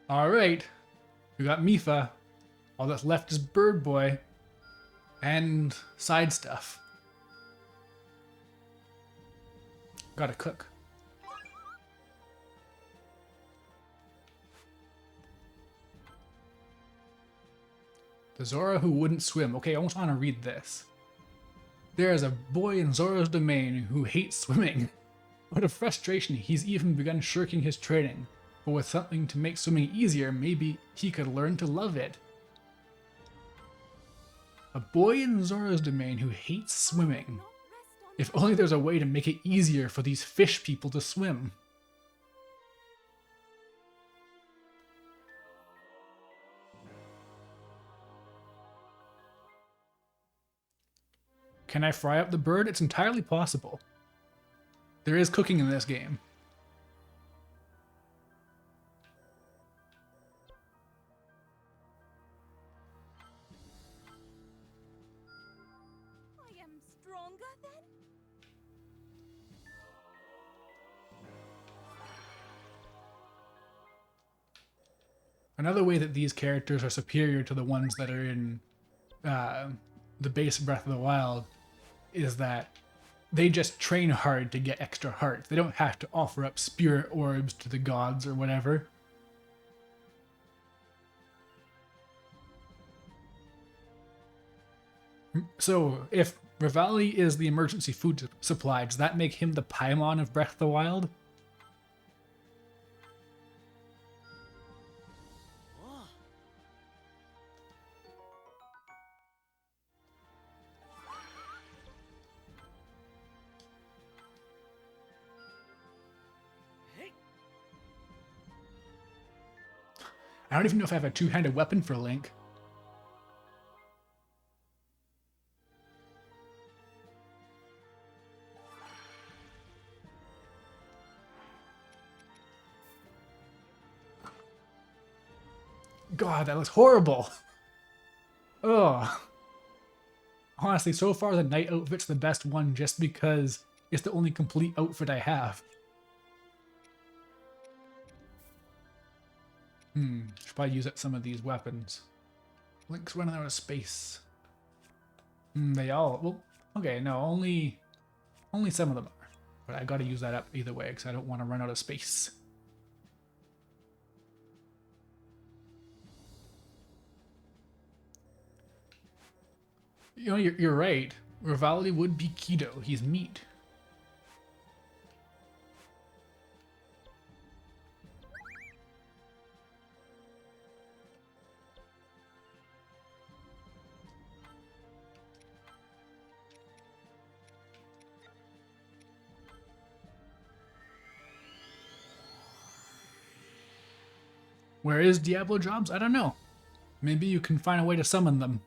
Alright, we got Mifa. All that's left is Bird Boy and side stuff. Gotta cook. The Zora who wouldn't swim. Okay, I almost want to read this. There is a boy in Zora's domain who hates swimming. Out of frustration, he's even begun shirking his training. But with something to make swimming easier, maybe he could learn to love it. A boy in Zora's domain who hates swimming. If only there's a way to make it easier for these fish people to swim. Can I fry up the bird? It's entirely possible. There is cooking in this game. I am stronger then? Another way that these characters are superior to the ones that are in the base Breath of the Wild is that they just train hard to get extra hearts. They don't have to offer up spirit orbs to the gods or whatever. So, if Revali is the emergency food supply, does that make him the Paimon of Breath of the Wild? I don't even know if I have a two-handed weapon for Link. God, that looks horrible. Ugh. Honestly, so far the knight outfit's the best one just because it's the only complete outfit I have. Should probably use up some of these weapons. Link's running out of space. They all... Well, okay, no, only some of them are. But I gotta use that up either way because I don't want to run out of space. You know, you're right. Revali would be keto. He's meat. Where is Diablo Jobs? I don't know. Maybe you can find a way to summon them.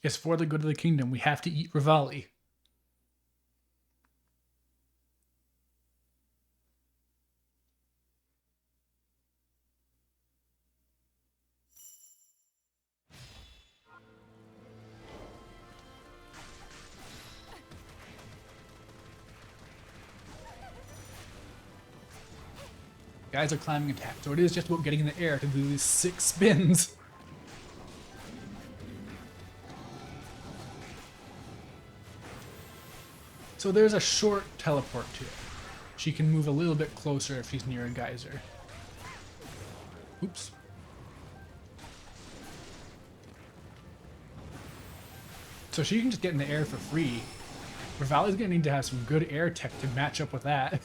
It's for the good of the kingdom. We have to eat Revali. Guys are climbing attack, so it is just about getting in the air to do these 6 spins. So there's a short teleport to it. She can move a little bit closer if she's near a geyser. Oops. So she can just get in the air for free. Revali's gonna need to have some good air tech to match up with that.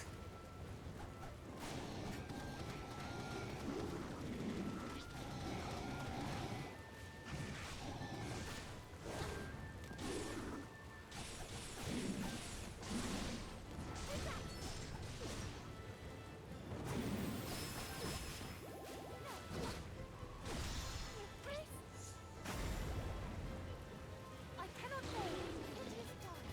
I cannot hold. It is done.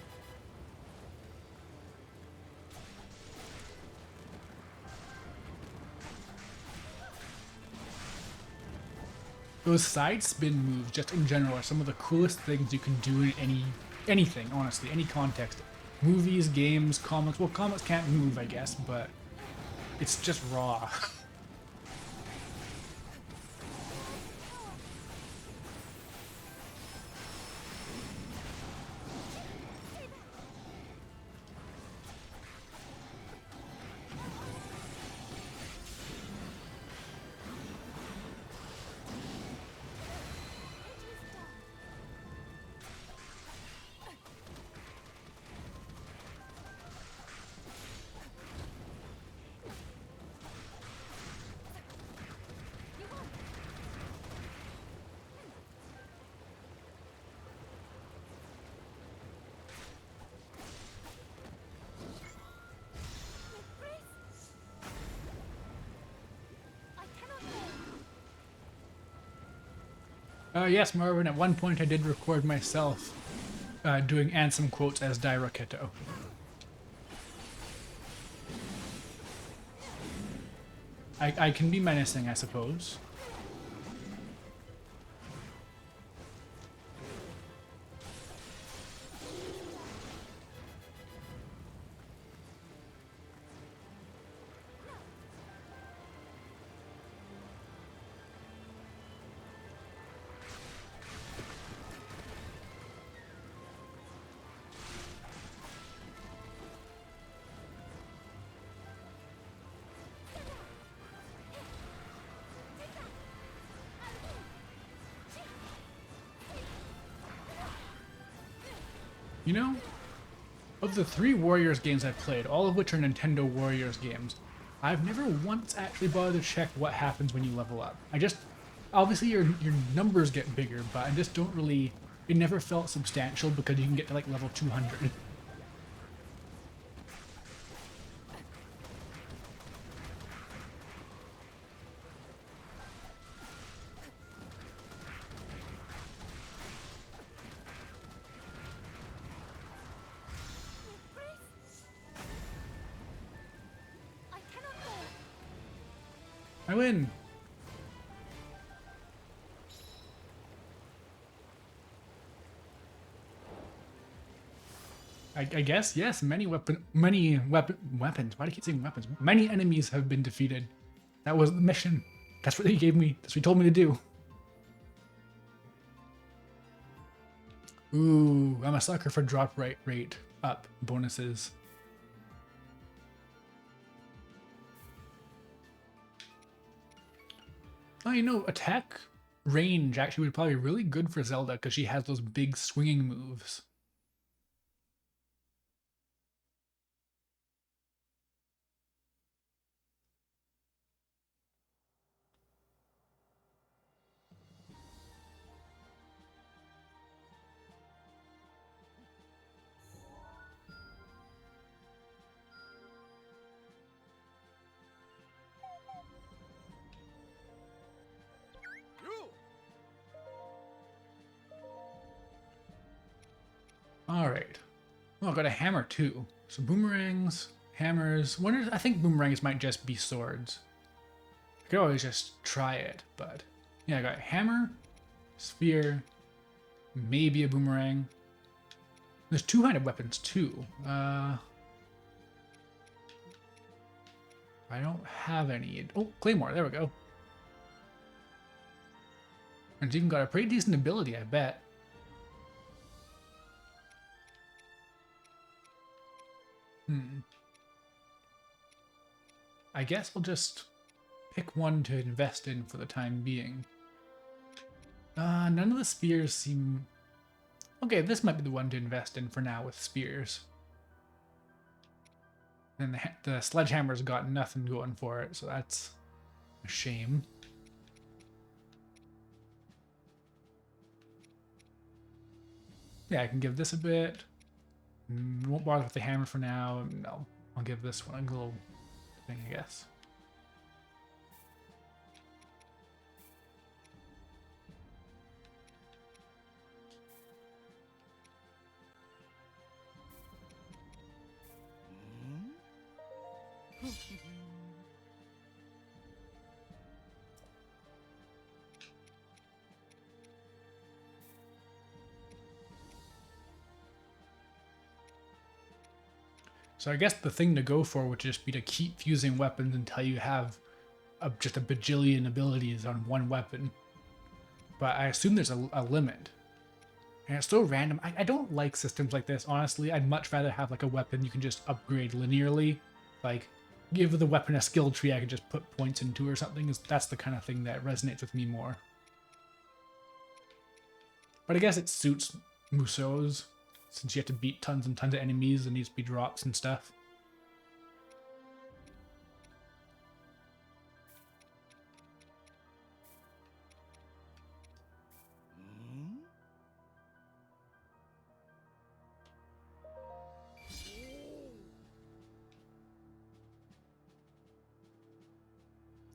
Those side spin moves, just in general, are some of the coolest things you can do in anything, honestly, any context. Movies, games, comics. Well, comics can't move, I guess, but it's just raw. Yes, Marvin, at one point I did record myself doing Ansem quotes as Dairakito. I can be menacing, I suppose. You know, of the 3 Warriors games I've played, all of which are Nintendo Warriors games, I've never once actually bothered to check what happens when you level up. Obviously your numbers get bigger, but I just don't really, it never felt substantial because you can get to like level 200. I cannot go. I win! I guess, yes, many weapons. Why do I keep saying weapons? Many enemies have been defeated. That was the mission. That's what he gave me. That's what he told me to do. Ooh, I'm a sucker for drop rate up bonuses. Oh, you know, attack range actually would probably be really good for Zelda because she has those big swinging moves. All right. Oh, I got a hammer too. So boomerangs, hammers. I think boomerangs might just be swords. I could always just try it, but yeah, I got hammer, spear, maybe a boomerang. There's two-handed weapons too. I don't have any. Oh, claymore. There we go. And it's even got a pretty decent ability, I bet. I guess I'll just pick one to invest in for the time being. None of the spears seem... Okay, this might be the one to invest in for now with spears. And the sledgehammer's got nothing going for it, so that's a shame. Yeah, I can give this a bit. Won't bother with the hammer for now. No, I'll give this one a little thing, I guess. So I guess the thing to go for would just be to keep fusing weapons until you have just a bajillion abilities on one weapon. But I assume there's a limit. And it's so random. I don't like systems like this, honestly. I'd much rather have like a weapon you can just upgrade linearly. Like, give the weapon a skill tree I can just put points into or something. That's the kind of thing that resonates with me more. But I guess it suits Musou's, since you have to beat tons and tons of enemies and needs to be drops and stuff.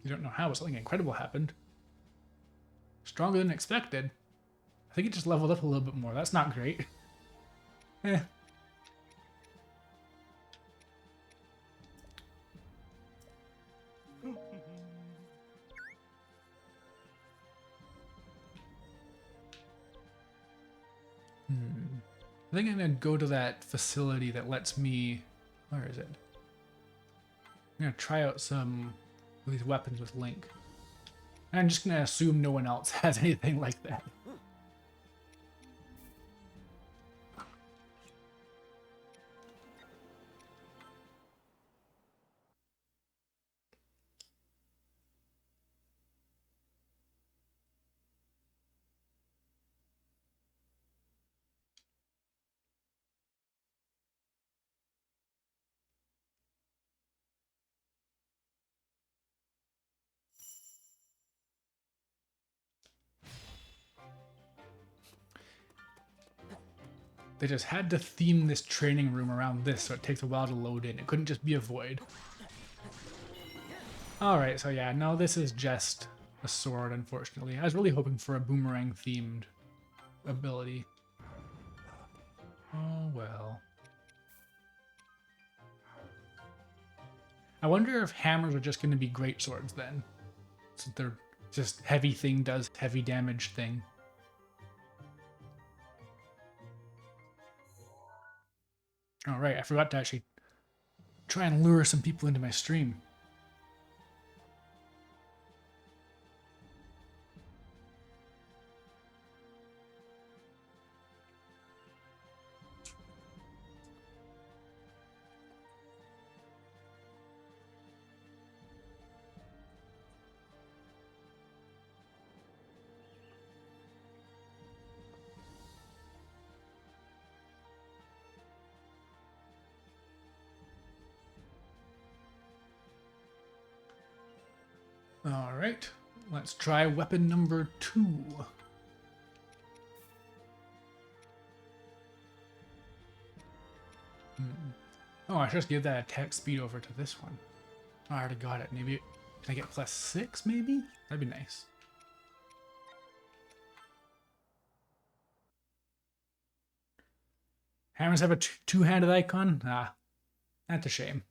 You don't know how, but something incredible happened. Stronger than expected. I think it just leveled up a little bit more. That's not great. Eh. I think I'm gonna go to that facility that lets me... Where is it? I'm gonna try out some of these weapons with Link. I'm just gonna assume no one else has anything like that. They just had to theme this training room around this, so it takes a while to load in. It couldn't just be a void. Alright, so yeah, no, this is just a sword, unfortunately. I was really hoping for a boomerang-themed ability. Oh, well. I wonder if hammers are just going to be great swords then. Since they're just heavy thing does heavy damage thing. Alright, I forgot to actually try and lure some people into my stream. Alright, let's try weapon number 2. Oh, I should just give that attack speed over to this one. Oh, I already got it. Maybe, can I get +6 maybe? That'd be nice. Hammers have a two-handed icon? Ah, that's a shame.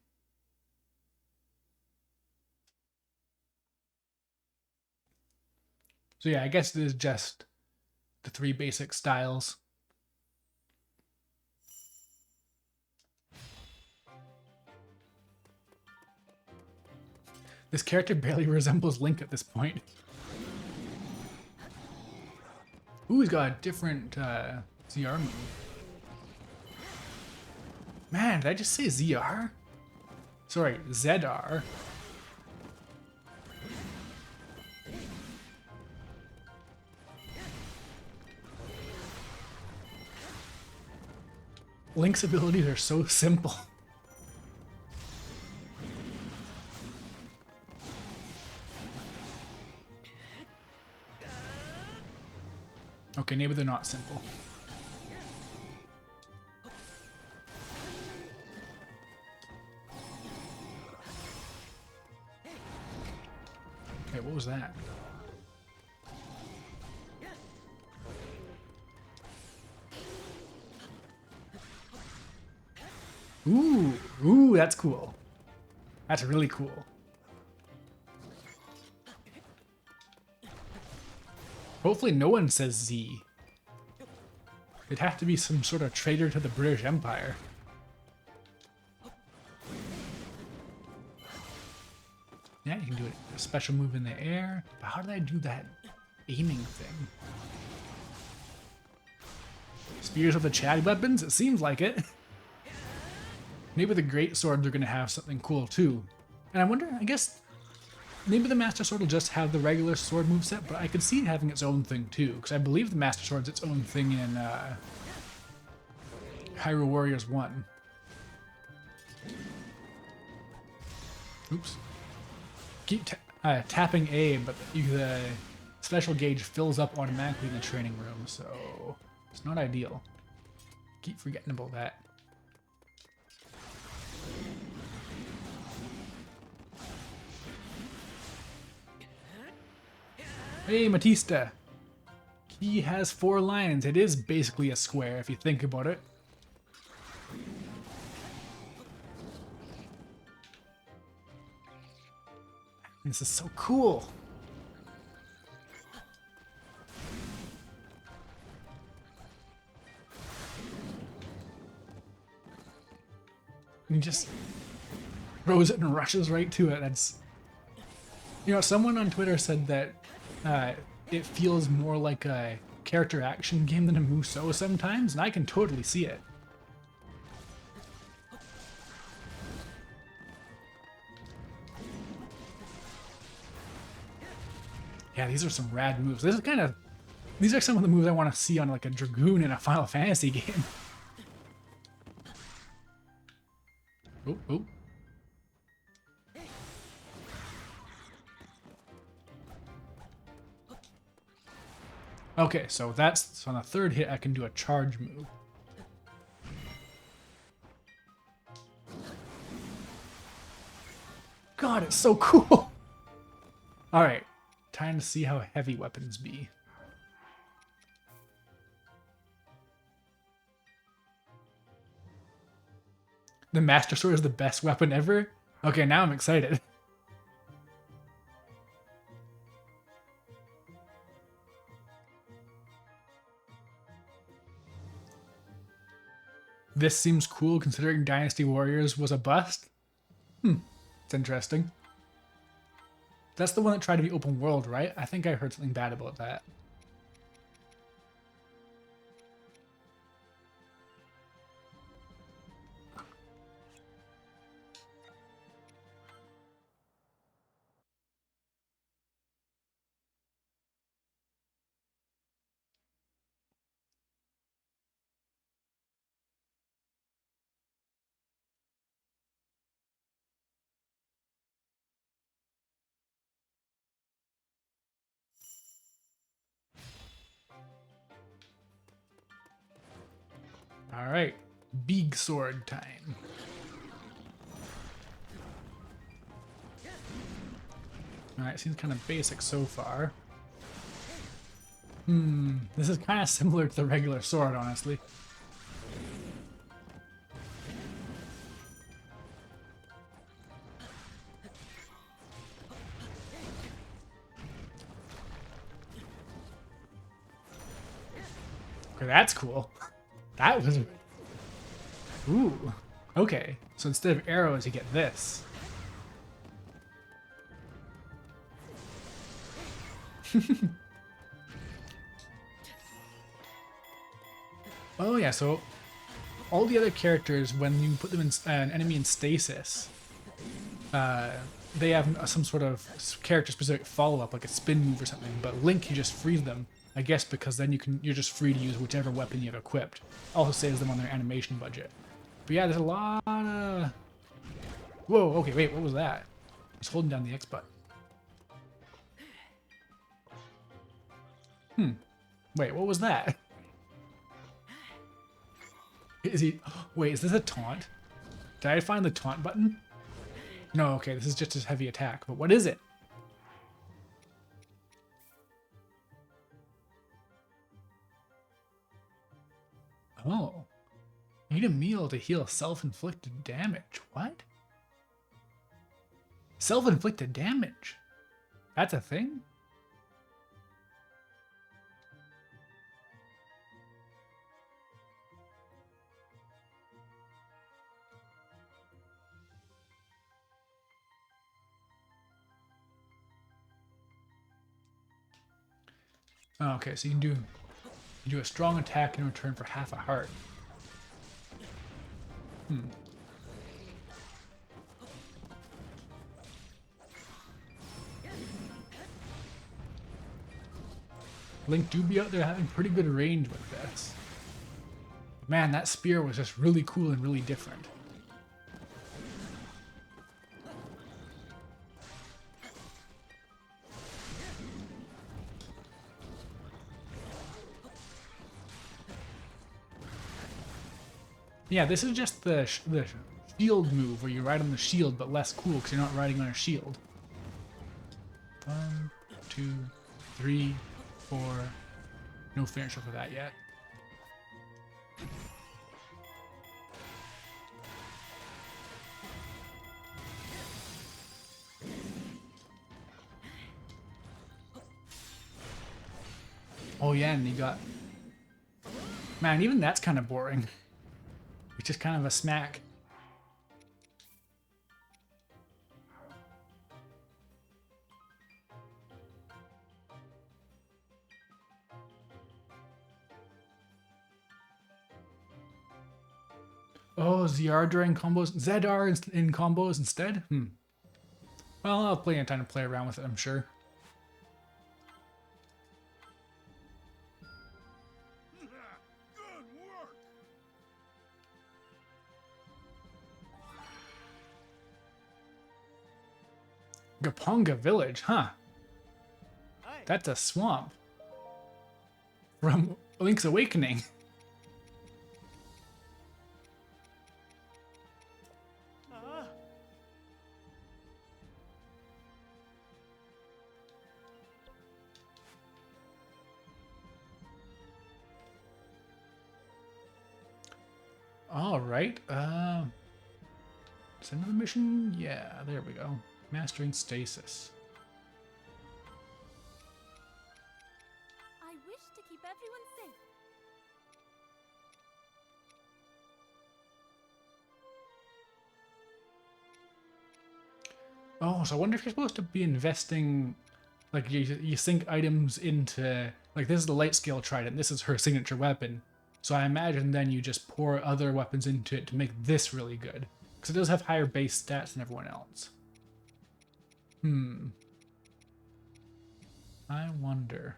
So yeah, I guess it is just the 3 basic styles. This character barely resembles Link at this point. Ooh, he's got a different ZR move. Man, did I just say ZR? Sorry, ZR. Link's abilities are so simple. Okay, maybe they're not simple. Okay, what was that? Ooh, that's cool. That's really cool. Hopefully no one says Z. It'd have to be some sort of traitor to the British Empire. Yeah, you can do a special move in the air. But how did I do that aiming thing? Spears with the chatty weapons? It seems like it. Maybe the great swords are going to have something cool too. And I wonder, I guess, maybe the Master Sword will just have the regular sword moveset, but I could see it having its own thing too, because I believe the Master Sword's its own thing in Hyrule Warriors 1. Oops. Keep tapping A, but the special gauge fills up automatically in the training room, so it's not ideal. Keep forgetting about that. Hey, Matista! He has 4 lines. It is basically a square if you think about it. This is so cool! And he just throws it and rushes right to it. That's... You know, someone on Twitter said that it feels more like a character action game than a Musou sometimes, and I can totally see it. Yeah, these are some rad moves. These are some of the moves I want to see on like a Dragoon in a Final Fantasy game. Oh, oh. Okay, so on the 3rd hit I can do a charge move. God, it's so cool! Alright, time to see how heavy weapons be. The Master Sword is the best weapon ever? Okay, now I'm excited. This seems cool considering Dynasty Warriors was a bust. It's interesting. That's the one that tried to be open world, right? I think I heard something bad about that. Alright, big sword time. Alright, seems kind of basic so far. This is kind of similar to the regular sword, honestly. Okay, that's cool. That was... Ooh. Okay, so instead of arrows, you get this. Oh yeah, so all the other characters, when you put them in an enemy in stasis, they have some sort of character-specific follow-up, like a spin move or something. But Link, you just freeze them, I guess, because then you're just free to use whichever weapon you have equipped. Also saves them on their animation budget. But yeah, there's a lot of... Whoa, okay, wait, what was that? I was holding down the X button. Wait, what was that? Is he... Wait, is this a taunt? Did I find the taunt button? No, okay, this is just his heavy attack. But what is it? Oh. Eat a meal to heal self-inflicted damage. What? Self-inflicted damage? That's a thing? Oh, okay, so you do a strong attack in return for half a heart. Hmm. Link do be out there having pretty good range with this. Man, that spear was just really cool and really different. Yeah, this is just the shield move where you ride on the shield but less cool because you're not riding on a shield. 1, 2, 3, 4. No finisher for that yet. Oh yeah, and you got... Man, even that's kind of boring. It's just kind of a smack. Oh, ZR during combos? ZR in combos instead? Well, I'll have plenty of time to play around with it, I'm sure. Gaponga Village, huh? That's a swamp. From Link's Awakening. Alright, is that another mission? Yeah, there we go. Mastering Stasis. I wish to keep everyone safe. Oh, so I wonder if you're supposed to be investing, like you sink items into, like this is the light scale trident, this is her signature weapon. So I imagine then you just pour other weapons into it to make this really good. Because it does have higher base stats than everyone else. I wonder.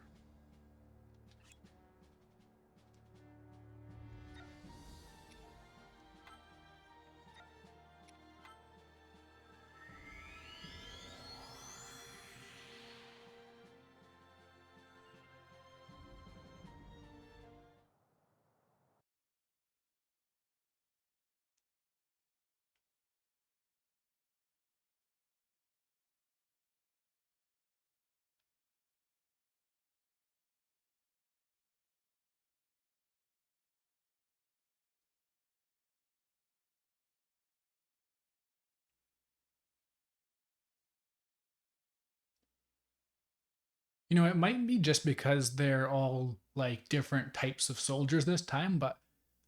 You know, it might be just because they're all like different types of soldiers this time, but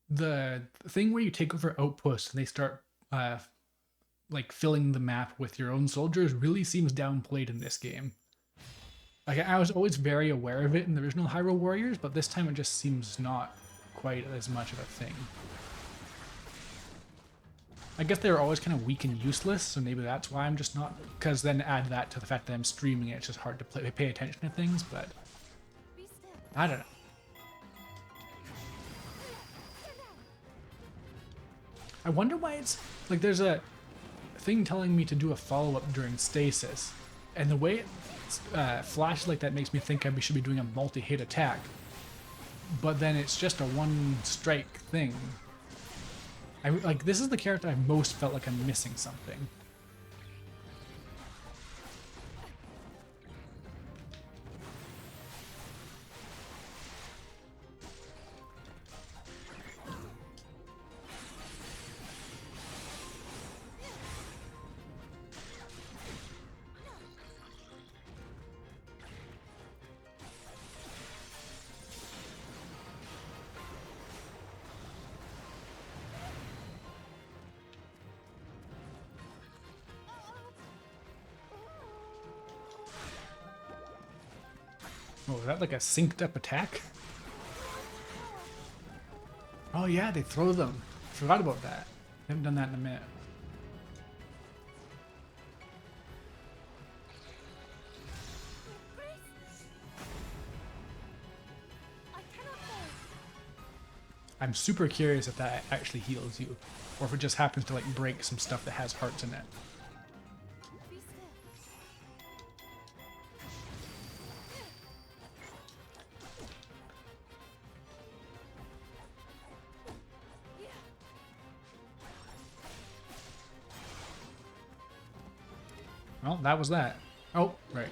the thing where you take over outposts and they start like filling the map with your own soldiers really seems downplayed in this game. Like I was always very aware of it in the original Hyrule Warriors, but this time it just seems not quite as much of a thing. I guess they were always kind of weak and useless, so maybe that's why I'm just not. Because then add that to the fact that I'm streaming it, it's just hard to pay attention to things. But Be still. I don't know. I wonder why it's like there's a thing telling me to do a follow-up during stasis, and the way it flashes like that makes me think I should be doing a multi-hit attack. But then it's just a one-strike thing. Like this is the character I most felt like I'm missing something. Oh, is that like a synced up attack? Oh yeah, they throw them. Forgot about that. Haven't done that in a minute. I cannot fall. I'm super curious if that actually heals you, or if it just happens to like break some stuff that has hearts in it. Be still. Yeah. Well, that was that. Oh, right.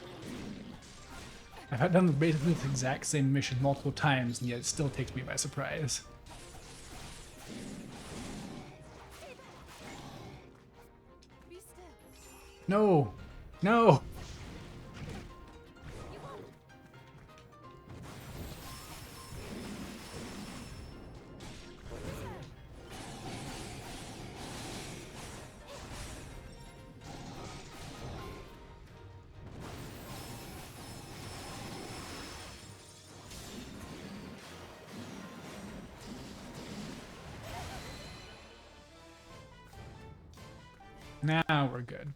I've had done basically the exact same mission multiple times, and yet it still takes me by surprise. Be still. No! No! You won't. Now we're good.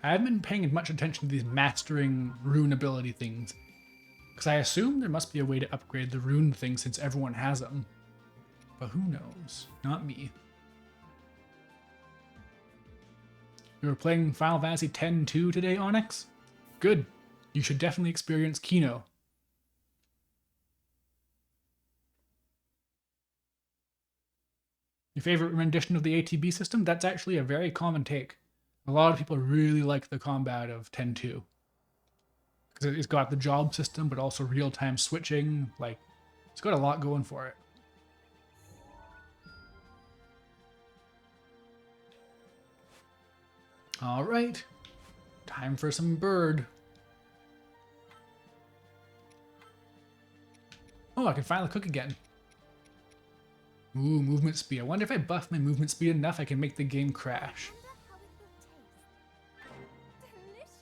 I haven't been paying much attention to these mastering rune ability things, because I assume there must be a way to upgrade the rune thing since everyone has them. But who knows? Not me. We were playing Final Fantasy X-2 today, Onyx? Good. You should definitely experience Kino. Your favorite rendition of the ATB system? That's actually a very common take. A lot of people really like the combat of 10-2. Because it's got the job system, but also real-time switching. Like, it's got a lot going for it. Alright. Time for some bird. Oh, I can finally cook again. Ooh, movement speed. I wonder if I buff my movement speed enough, I can make the game crash. Wonder how it will taste.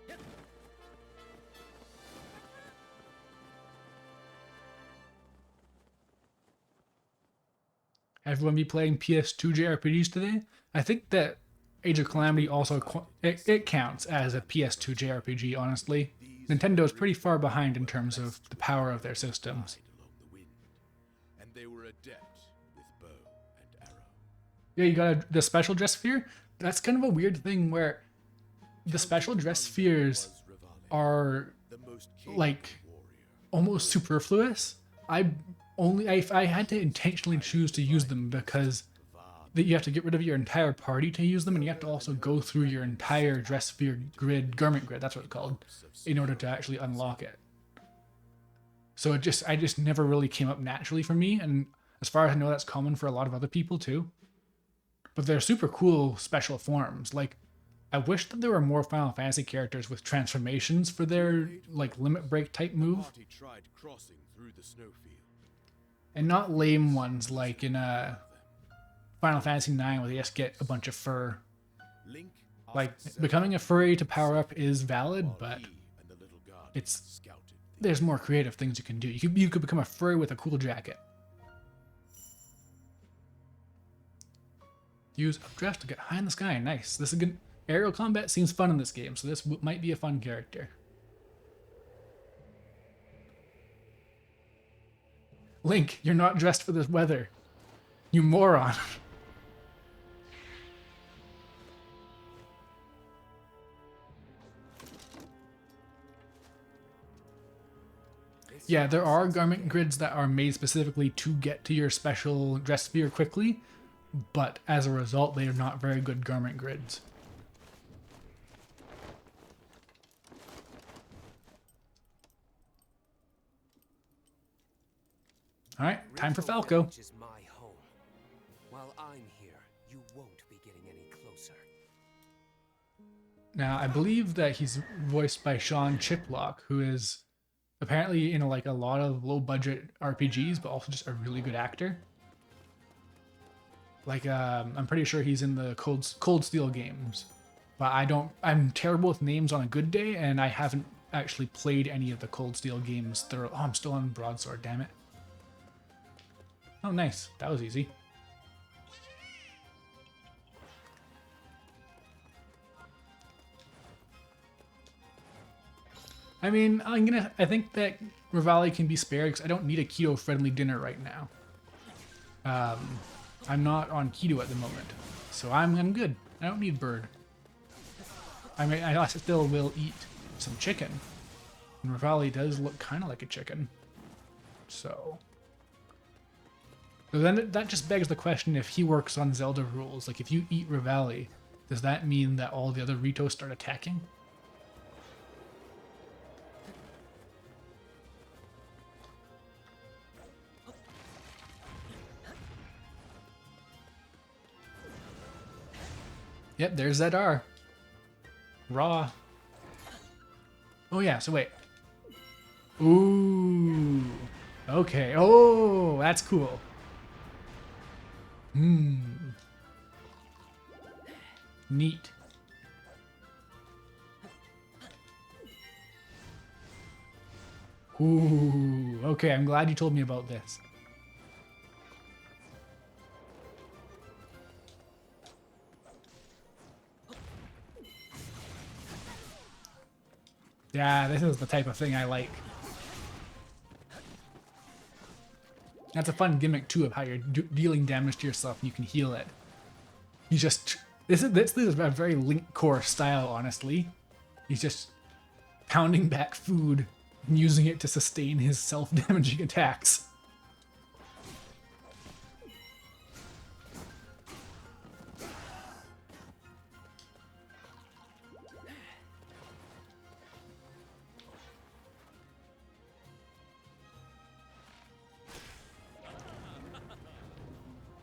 Delicious. Everyone be playing PS2 JRPGs today? I think that Age of Calamity also it counts as a PS2 JRPG, honestly. Nintendo is pretty far behind in terms of the power of their systems. Along the wind, and they were adept with bow and arrow. Yeah, you got the special dress sphere? That's kind of a weird thing where the special dress spheres are The most like warrior. almost superfluous. I had to intentionally choose to use them because that you have to get rid of your entire party to use them, and you have to also go through your entire dress sphere grid, garment grid, that's what it's called, in order to actually unlock it. So I just never really came up naturally for me, and as far as I know, that's common for a lot of other people too. But they're super cool special forms. Like, I wish that there were more Final Fantasy characters with transformations for their like limit break type move, Party tried crossing through the snowfield. and not lame ones like in Final Fantasy IX where they just get a bunch of fur. Link, Like, after seven becoming a furry to power up is valid, while but he and the little guard it's scouted there's more creative things you can do. You could become a furry with a cool jacket. Use updraft to get high in the sky. Nice. This is good. Aerial combat seems fun in this game, so this might be a fun character. Link, you're not dressed for this weather. You moron. Yeah, there are garment grids that are made specifically to get to your special dress sphere quickly, but as a result, they are not very good garment grids. All right, time for Falco. Village is my home. While I'm here, you won't be getting any closer. Now, I believe that he's voiced by Sean Chiplock, who is Apparently in like a lot of low budget RPGs, but also just a really good actor. Like I'm pretty sure he's in the Cold Steel games, but I'm terrible with names on a good day, and I haven't actually played any of the Cold Steel games thoroughly. Oh, I'm still on Broadsword, damn it. Oh, nice. That was easy. I mean, I think that Rivali can be spared because I don't need a keto-friendly dinner right now. I'm not on keto at the moment, so I'm good. I don't need bird. I mean, I still will eat some chicken, and Rivali does look kind of like a chicken. So then that just begs the question: if he works on Zelda rules, like if you eat Rivali, does that mean that all the other Ritos start attacking? Yep, there's Zedar. Raw. Oh yeah, so wait. Ooh. Okay. Oh, that's cool. Neat. Ooh. Okay, I'm glad you told me about this. Yeah, this is the type of thing I like. That's a fun gimmick too of how you're dealing damage to yourself and you can heal it. You just this is a very Link core style, honestly. He's just pounding back food and using it to sustain his self-damaging attacks.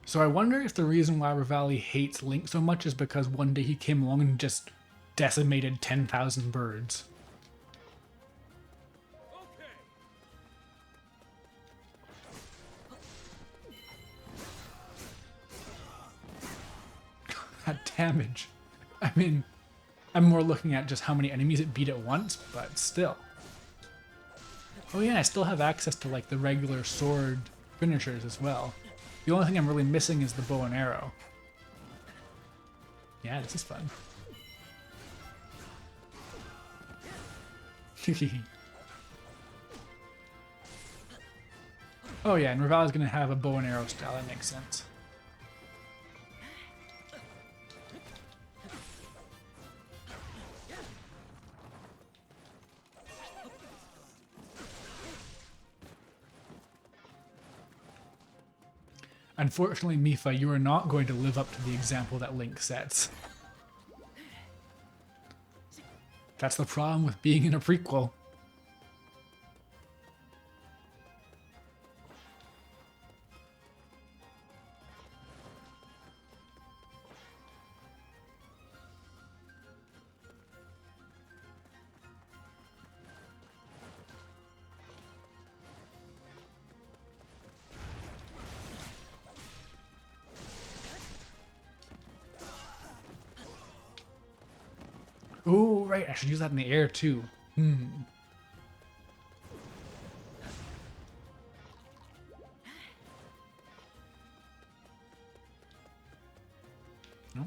So I wonder if the reason why Rivali hates Link so much is because one day he came along and just decimated 10,000 birds. That damage. I mean, I'm more looking at just how many enemies it beat at once, but still. Oh yeah, I still have access to like the regular sword finishers as well. The only thing I'm really missing is the bow and arrow. Yeah, this is fun. Oh yeah, and Rivali's gonna have a bow and arrow style, that makes sense. Unfortunately, Mipha, you are not going to live up to the example that Link sets. That's the problem with being in a prequel. Oh, right, I should use that in the air too. No,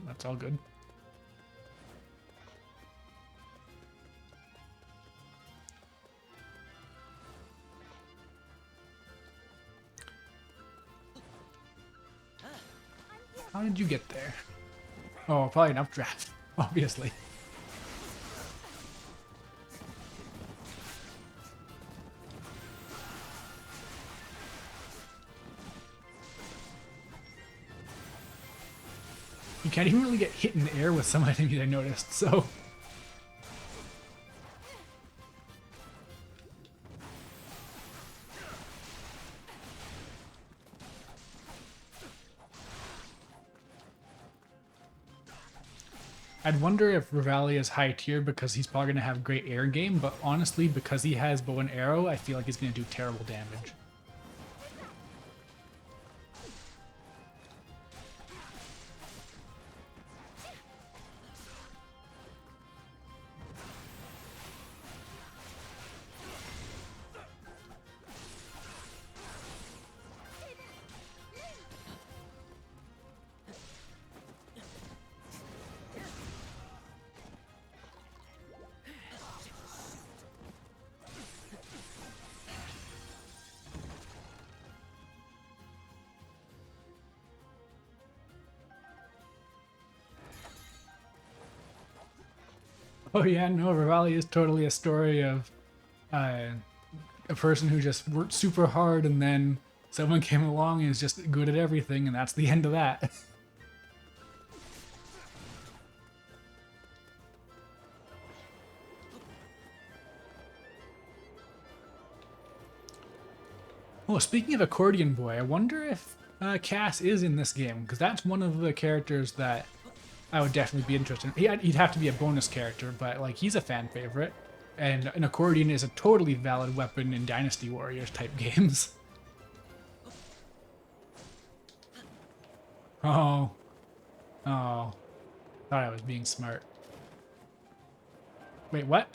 that's all good. How did you get there? Oh, probably an updraft, obviously. You can't even really get hit in the air with some enemies I noticed, so... I'd wonder if Revali is high tier because he's probably going to have great air game, but honestly, because he has bow and arrow, I feel like he's going to do terrible damage. Oh yeah, no, Revali is totally a story of a person who just worked super hard and then someone came along and is just good at everything, and that's the end of that. Oh, speaking of Accordion Boy, I wonder if Cass is in this game, because that's one of the characters that I would definitely be interested in. He'd have to be a bonus character, but like he's a fan favorite, and an accordion is a totally valid weapon in Dynasty Warriors type games. Oh. Oh. Thought I was being smart. Wait, what?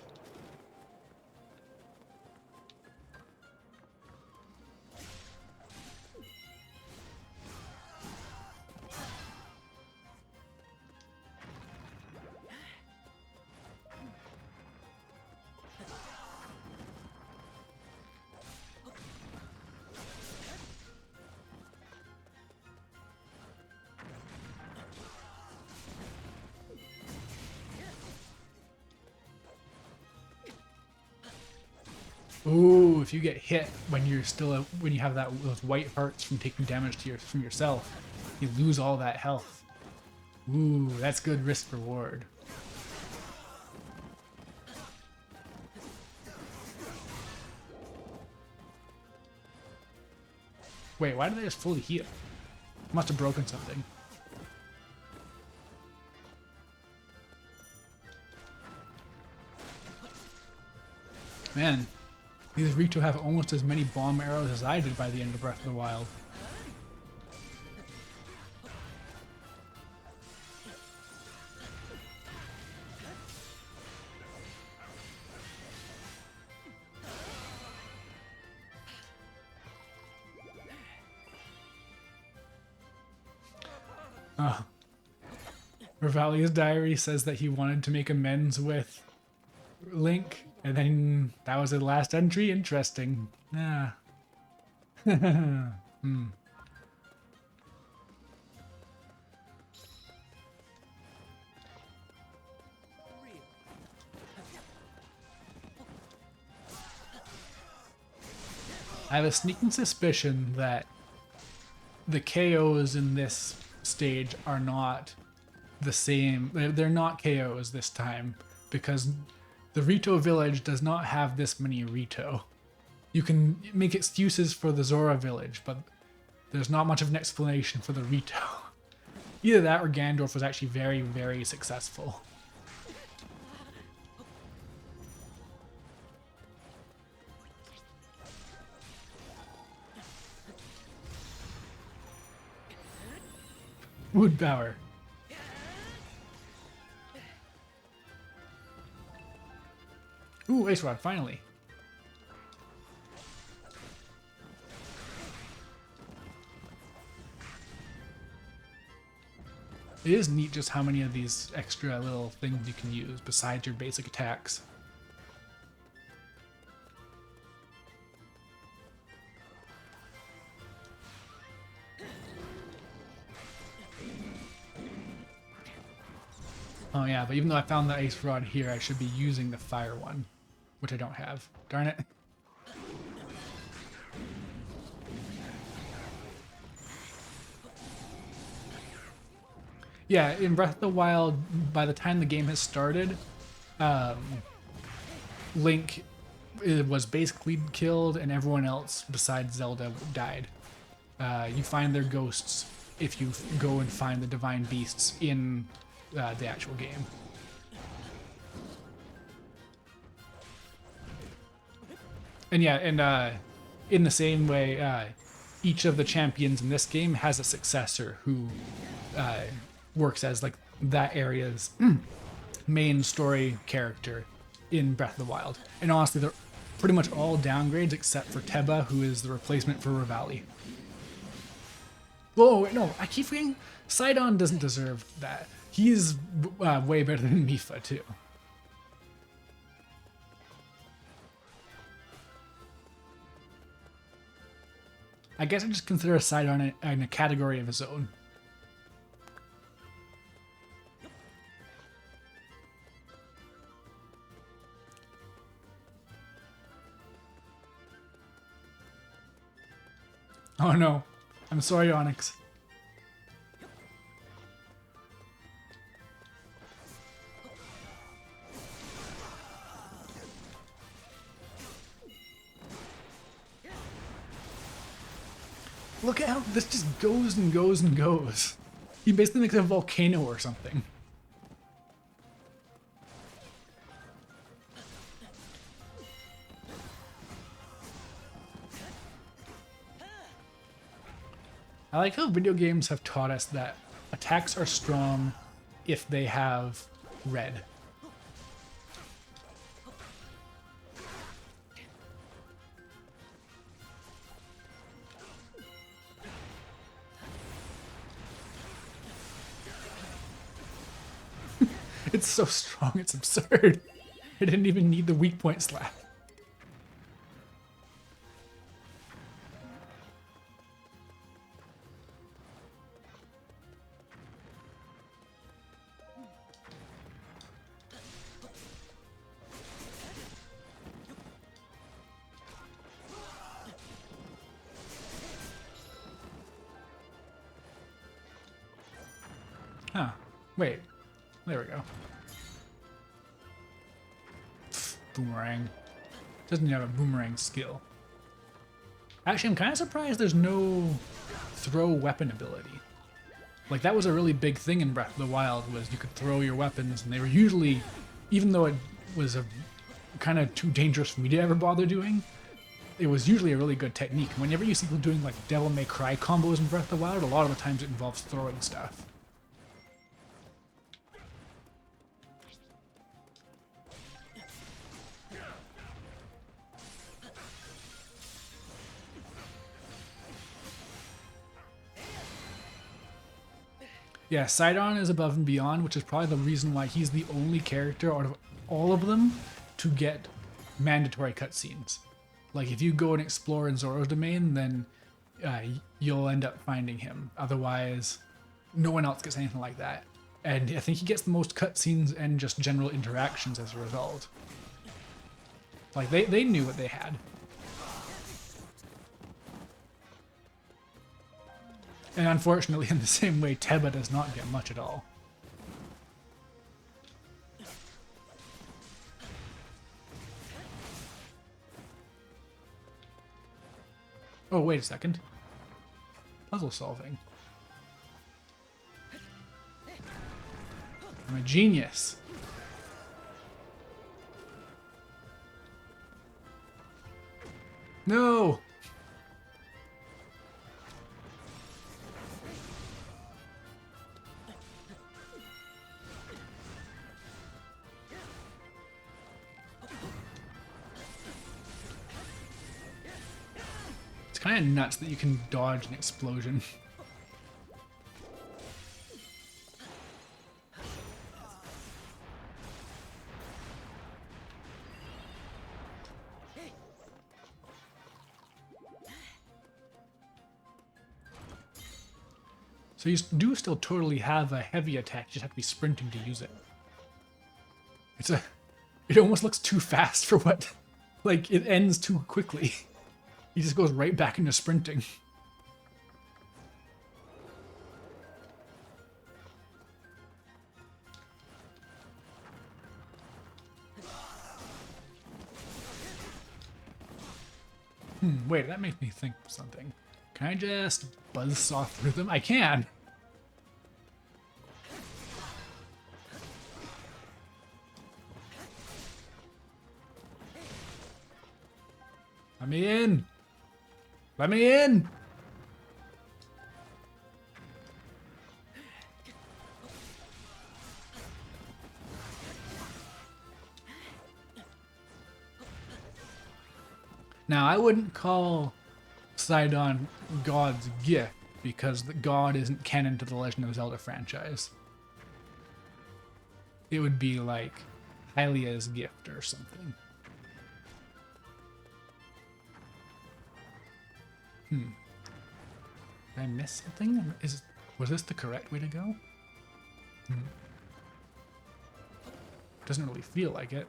Ooh, if you get hit when you're still when you have those white hearts from taking damage to from yourself, you lose all that health. Ooh, that's good risk reward. Wait, why did they just fully heal? Must have broken something. Man, these Rito have almost as many bomb arrows as I did by the end of Breath of the Wild. Oh. Revalia's diary says that he wanted to make amends with Link, and then that was his last entry. Interesting. Yeah. Hmm. I have a sneaking suspicion that the KOs in this stage are not the same. They're not KOs this time because the Rito village does not have this many Rito. You can make excuses for the Zora village, but there's not much of an explanation for the Rito. Either that or Gandorf was actually very, very successful. Woodbower. Ooh, Ace Rod, finally. It is neat just how many of these extra little things you can use besides your basic attacks. Oh yeah, but even though I found the Ace Rod here, I should be using the fire one, which I don't have. Darn it. Yeah, in Breath of the Wild, by the time the game has started, Link was basically killed and everyone else besides Zelda died. You find their ghosts if you go and find the divine beasts in the actual game. And yeah, and in the same way, each of the champions in this game has a successor who works as like that area's main story character in Breath of the Wild. And honestly, they're pretty much all downgrades except for Teba, who is the replacement for Revali. Whoa, wait, no, I keep forgetting. Sidon doesn't deserve that. He's way better than Mipha, too. I guess I just consider Sidon in a category of his own. Oh no, I'm sorry, Onyx. Look at how this just goes and goes and goes. He basically makes a volcano or something. I like how video games have taught us that attacks are strong if they have red. It's so strong, it's absurd. I didn't even need the weak point slap. Huh. Wait. There we go. Boomerang. Doesn't have a boomerang skill. Actually, I'm kind of surprised there's no throw weapon ability. Like, that was a really big thing in Breath of the Wild, was you could throw your weapons, and they were usually, even though it was a kind of too dangerous for me to ever bother doing, it was usually a really good technique. Whenever you see people doing, like, Devil May Cry combos in Breath of the Wild, a lot of the times it involves throwing stuff. Yeah, Sidon is above and beyond, which is probably the reason why he's the only character out of all of them to get mandatory cutscenes. Like, if you go and explore in Zoro's domain, then you'll end up finding him. Otherwise, no one else gets anything like that. And I think he gets the most cutscenes and just general interactions as a result. Like, they knew what they had. And unfortunately, in the same way, Teba does not get much at all. Oh, wait a second. Puzzle solving. I'm a genius. No! Kind of nuts that you can dodge an explosion. So you do still totally have a heavy attack, you just have to be sprinting to use it. It almost looks too fast for what, like, it ends too quickly. He just goes right back into sprinting. Wait, that makes me think of something. Can I just buzzsaw through them? I can! Let me in! Let me in! Now, I wouldn't call Sidon God's gift because the God isn't canon to the Legend of Zelda franchise. It would be like Hylia's gift or something. Did I miss something? Was this the correct way to go? Doesn't really feel like it.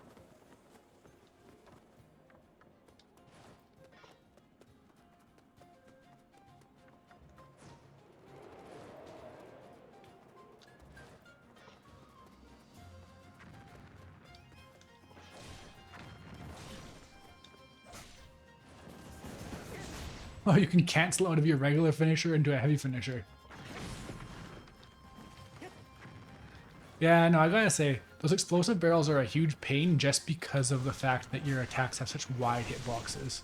Oh, you can cancel out of your regular finisher into a heavy finisher. Yeah, no, I gotta say, those explosive barrels are a huge pain just because of the fact that your attacks have such wide hitboxes.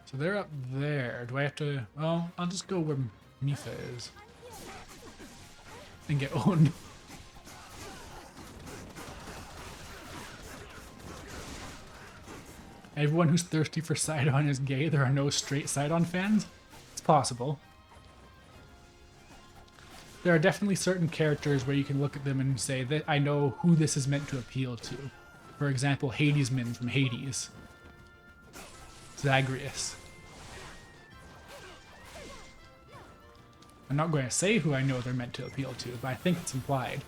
So they're up there. Do I have to... Well, I'll just go where Mifa is. And get owned. Everyone who's thirsty for Sidon is gay. There are no straight Sidon fans. It's possible. There are definitely certain characters where you can look at them and say that I know who this is meant to appeal to. For example, Hadesman from Hades. Zagreus. I'm not going to say who I know they're meant to appeal to, but I think it's implied.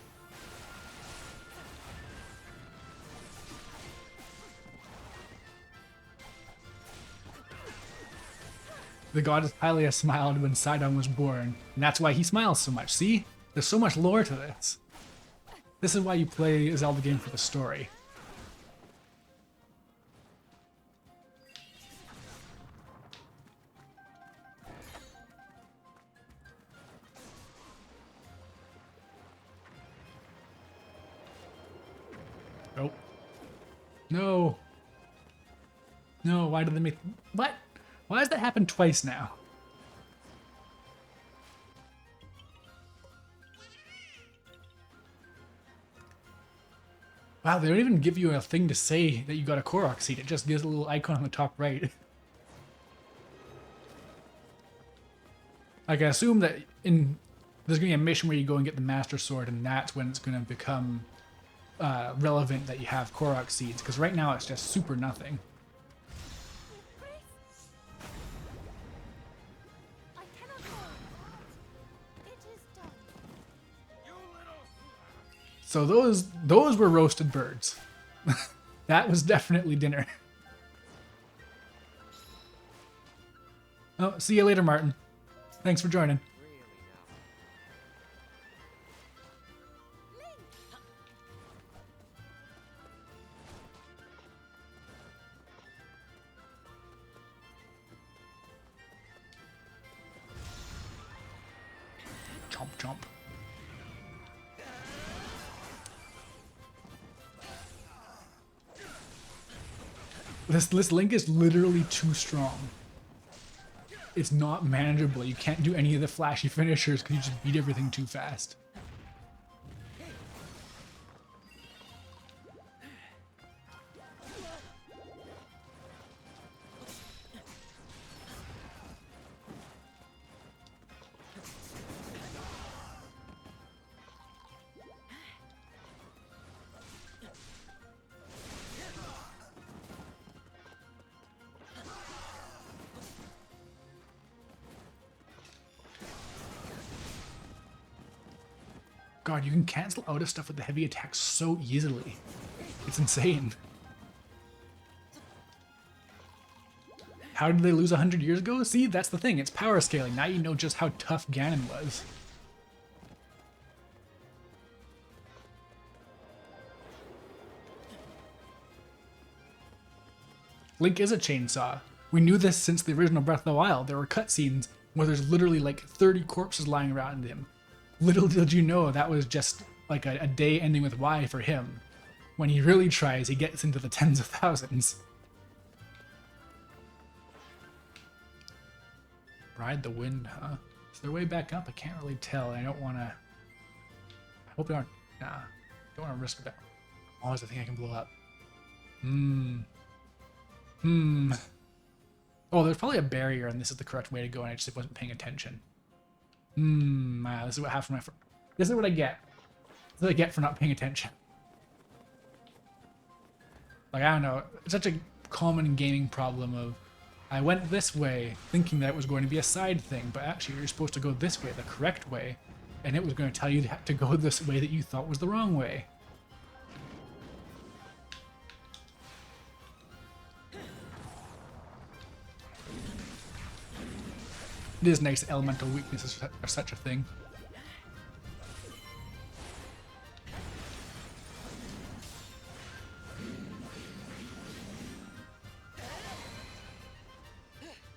The goddess Hylia smiled when Sidon was born, and that's why he smiles so much. See? There's so much lore to this. This is why you play a Zelda game for the story. Nope. No. No, why did they make... What? Why has that happened twice now? Wow, they don't even give you a thing to say that you got a Korok seed. It just gives a little icon on the top right. I can assume that there's going to be a mission where you go and get the Master Sword, and that's when it's going to become relevant that you have Korok seeds, because right now it's just super nothing. So those were roasted birds. That was definitely dinner. Oh, see you later, Martin. Thanks for joining. Chomp chomp. This Link is literally too strong. It's not manageable. You can't do any of the flashy finishers because you just beat everything too fast. God, you can cancel out of stuff with the heavy attacks so easily. It's insane. How did they lose 100 years ago? See, that's the thing. It's power scaling. Now you know just how tough Ganon was. Link is a chainsaw. We knew this since the original Breath of the Wild. There were cutscenes where there's literally like 30 corpses lying around him. Little did you know that was just like a day ending with Y for him. When he really tries, he gets into the tens of thousands. Ride the wind, huh? Is there a way back up? I can't really tell. I don't want to... I hope they aren't... Nah. Don't want to risk that. Always a thing I can blow up. Oh, there's probably a barrier, and this is the correct way to go, and I just wasn't paying attention. This is what happened. This is what I get. This is what I get for not paying attention. Like, I don't know. It's such a common gaming problem of, I went this way thinking that it was going to be a side thing, but actually you're supposed to go this way, the correct way, and it was going to tell you to go this way that you thought was the wrong way. It is nice that elemental weaknesses are such a thing.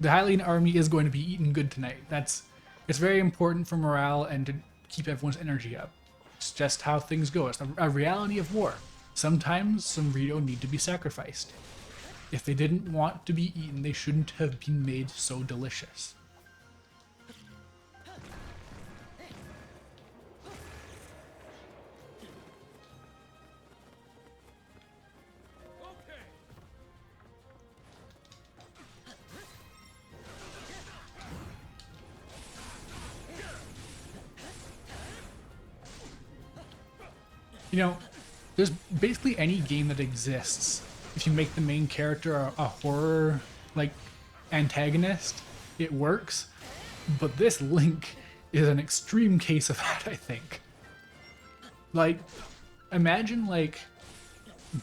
The Hylian army is going to be eating good tonight. It's very important for morale and to keep everyone's energy up. It's just how things go. It's a reality of war. Sometimes some Rito need to be sacrificed. If they didn't want to be eaten, they shouldn't have been made so delicious. You know, there's basically any game that exists. If you make the main character a horror, like, antagonist, it works. But this Link is an extreme case of that, I think. Like, imagine, like,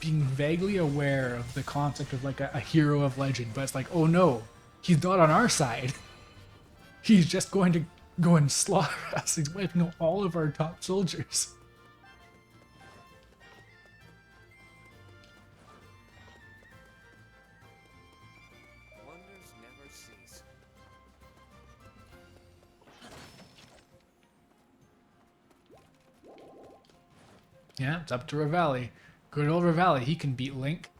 being vaguely aware of the concept of, like, a hero of legend, but it's like, oh no, he's not on our side. He's just going to go and slaughter us. He's wiping out all of our top soldiers. Yeah, it's up to Revali. Good old Revali, he can beat Link.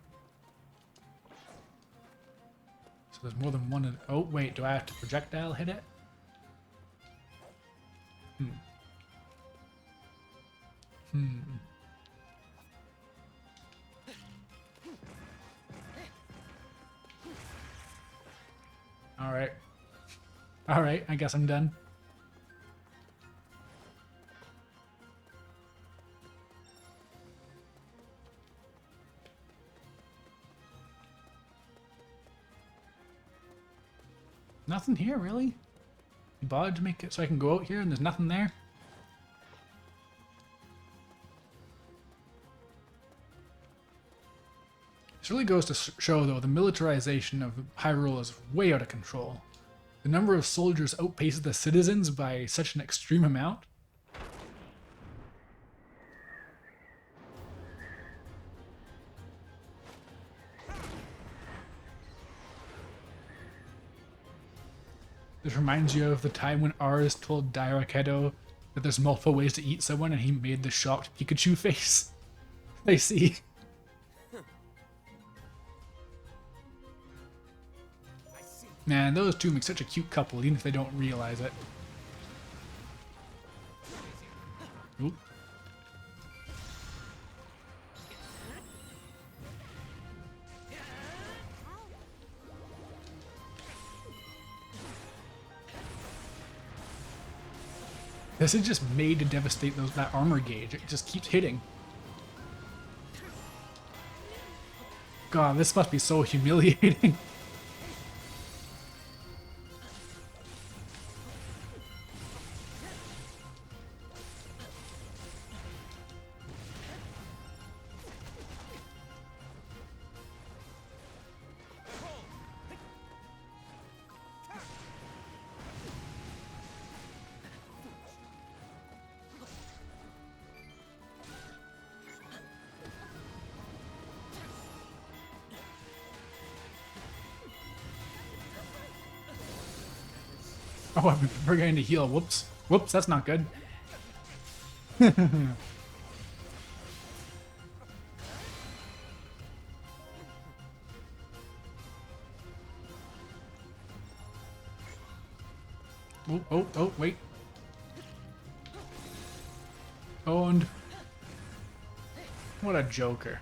So there's more than one. Oh, wait, do I have to projectile hit it? Alright. Alright, I guess I'm done. Nothing here, really? You bothered to make it so I can go out here and there's nothing there? This really goes to show, though, the militarization of Hyrule is way out of control. The number of soldiers outpaces the citizens by such an extreme amount. This reminds you of the time when Ars told Dairakedo that there's multiple ways to eat someone and he made the shocked Pikachu face. I see. Man, those two make such a cute couple, even if they don't realize it. Oop. This is just made to devastate that armor gauge. It just keeps hitting. God, this must be so humiliating. Oh, I'm forgetting to heal. Whoops. Whoops, that's not good. Oh, wait. Owned. What a joker.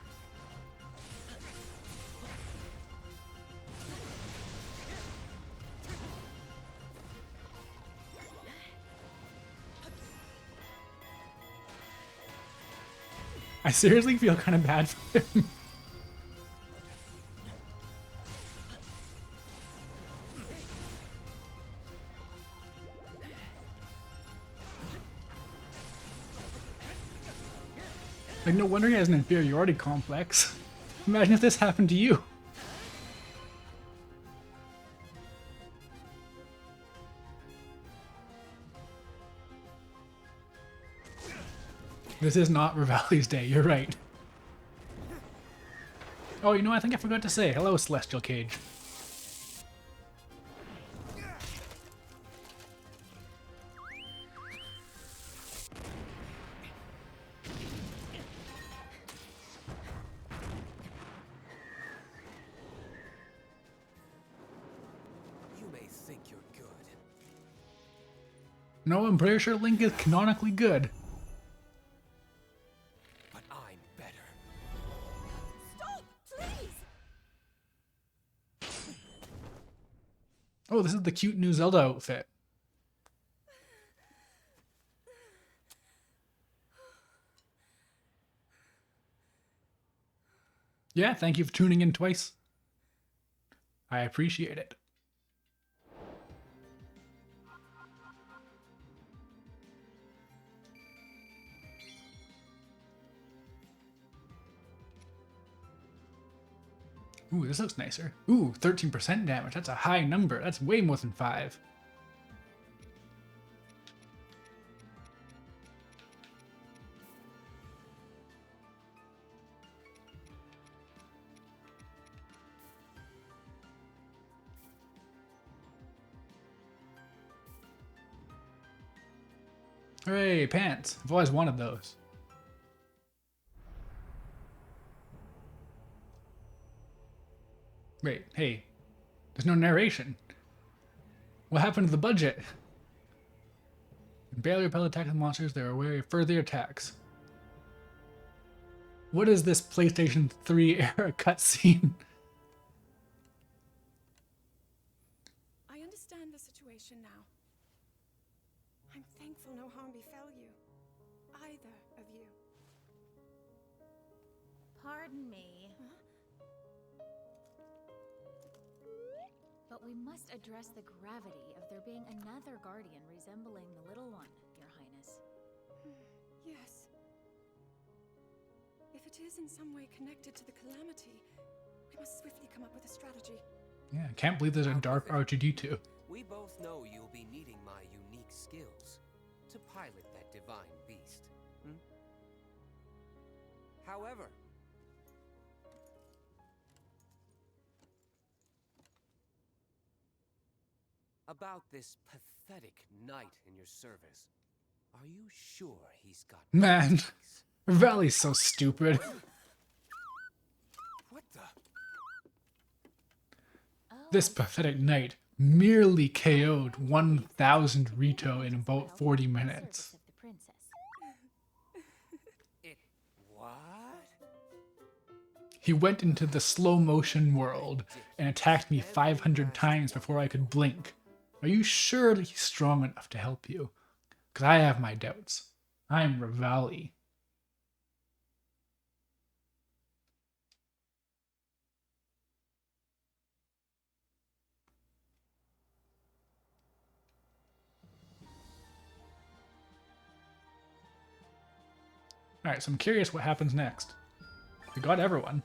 I seriously feel kind of bad for him. Like, no wonder he has an inferiority complex. Imagine if this happened to you. This is not Revali's day, you're right. Oh, you know, I think I forgot to say, hello, Celestial Cage. You may think you're good. No, I'm pretty sure Link is canonically good. But I'm better. Stop, please! Oh, this is the cute new Zelda outfit. Yeah, thank you for tuning in twice. I appreciate it. Ooh, this looks nicer. Ooh, 13% damage. That's a high number. That's way more than 5. Hooray, pants. I've always wanted those. Wait, hey. There's no narration. What happened to the budget? When barely repel attacks monsters, they are wary of further attacks. What is this PlayStation 3 era cutscene? I understand the situation now. I'm thankful no harm befell you. Either of you. Pardon me. But we must address the gravity of there being another guardian resembling the little one, Your Highness. Yes. If it is in some way connected to the Calamity, we must swiftly come up with a strategy. Yeah, I can't believe there's a dark R2D2. We both know you'll be needing my unique skills to pilot that divine beast. However, about this pathetic knight in your service, are you sure he's got Man, legs? Valley's so stupid. What the? Oh, This pathetic knight merely KO'd 1,000 Rito in about 40 minutes. service of the princess. It what? He went into the slow motion world and attacked me 500 times before I could blink. Are you sure that he's strong enough to help you? Because I have my doubts. I'm Revali. Alright, so I'm curious what happens next. We got everyone.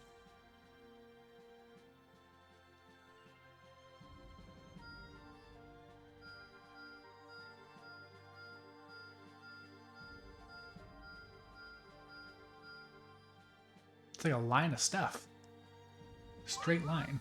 It's like a line of stuff. Straight line.